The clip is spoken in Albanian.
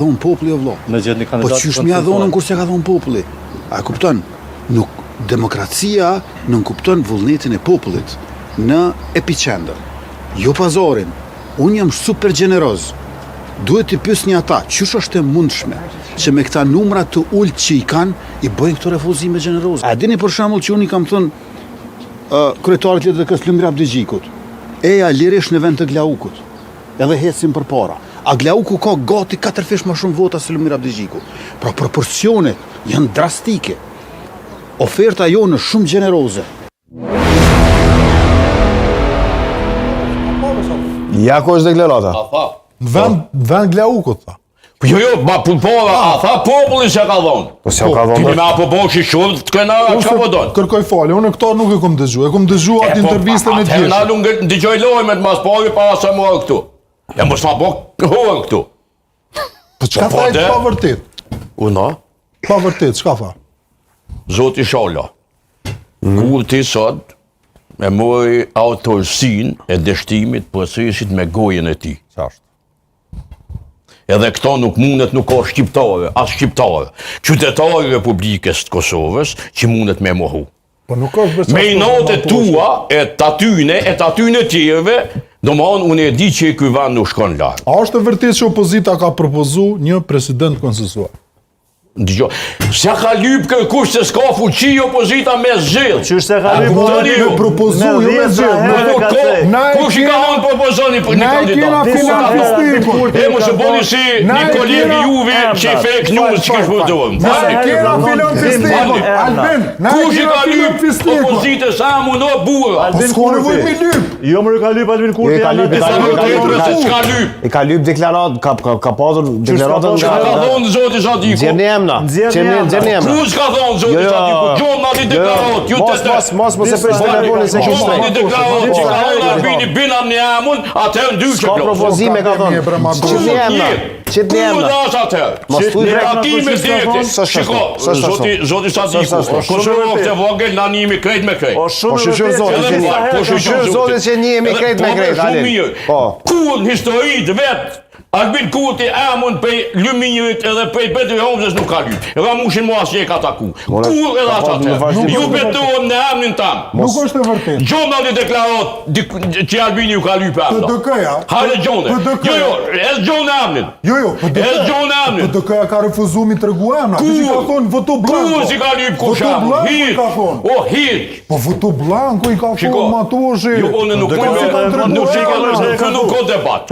Dhonë populli o vlo. Po qysh mja dhonën kur se ka dhonë populli? A kupton? Nuk, demokracia nuk kupton vullnetin e popullit në epicender. Jo pazorin. Unë jam super gjeneroz. Duhet të pyesni ata, qysh është e mundshme që me këta numra të ulët që i kanë, i bëjnë këto refuzime gjeneroze. A dini për shembull që unë i kam thënë kryetarit LDK-s Lumir Abdixhikut, eja lirisht në vend të Glaukut, edhe hecim për para. A Glauku ka gati 4 fish më shumë vota se Lumir Abdixhiku. Pra proporcionet janë drastike. Oferta jonë është shumë gjeneroze. Ja ku është deklarata? Në vend Glaukut, tha. Jo, ma punpora, a tha populli që ka dhonë. Po se ka dhonë. Ti me apo boshi shumë, të këna që po donë. Kërkoj falje, unë këto nuk e kom dëgju. E kom dëgju atë intervistën e gjithë. Na nuk dëgjoj lojme të mas pari para se morë këtu. Ja mos ma bëk horë këtu. Po çka tha pa vërtet? Una? Pa vërtet, çka tha? Zoti Sholla, kur ti sot e mori autorsin e dështimit procesit me gojen e ti. Qashtë. Edhe këto nuk mundet nuk ka shqiptare, as shqiptare. Qytetari Republikës të Kosovës që mundet me mohu. Po nuk është beqashtë. Me i notet tua, e tatyne tjerve, do më anë unë e di që ky vend nuk shkon lartë. A është e vërtet që opozita ka propozu një president konsensuar? Dgjoj, se ka lyp kërkush se s'ka fuqi opozita me zgjedh. Qysh se ka lyp me propozu, jo me zgjedh. Kush i ka hënë propozoni për një kandidat? Na e kena financistën. E mos e bëni si një kolegë juve që i fake news që është përdorim. Na e kena financistën. Albin, na e Kush i ka lyp opozitës sa mundo burra? Po s'ka nevojë me lyp. Jo më ka lyp Albin Kurti. I ka lyp deklarat, ka pasur deklaratën nga... Ka thonë zoti Zadiku. Kush ka thonë zoti Zadiku? Gjonë nga një deklarat, ju të të... Mos e presh telefonin se Gjonë nga një deklarat që ka thonë Albini bina një amun, atër në dy që Ka propozime ka thonë. Qit një emna. Ku dash atër? Në takime direkte. Shiko, zoti Zadiku, këshurë këtë vogel në njëmi krejt me krejt. Po shëshur zoti që njëmi krejt me krejt. Kur në historit vetë, Albin Kurti emën prej Lumirit edhe prej Petri Homzës nuk ka lyp. Ramushin mua që e ka taku. Kur edhe atë? Ju betohen në emnin tamë. Nuk është e vërtet. Gjona një deklarat që Albini ju ka lyp e emna. PDK-ja? Hajde gjone. Jo, e zgjone emnin. Jo, e zgjone emnin. PDK-ja ka refuzu mi të regu emna. Ti që ka thonë voto blanko. Kur si ka lyp kush emnin? Hiq. O, hiq. Po voto blanko i ka thonë Matoshi. Jo, unë nuk ka debat.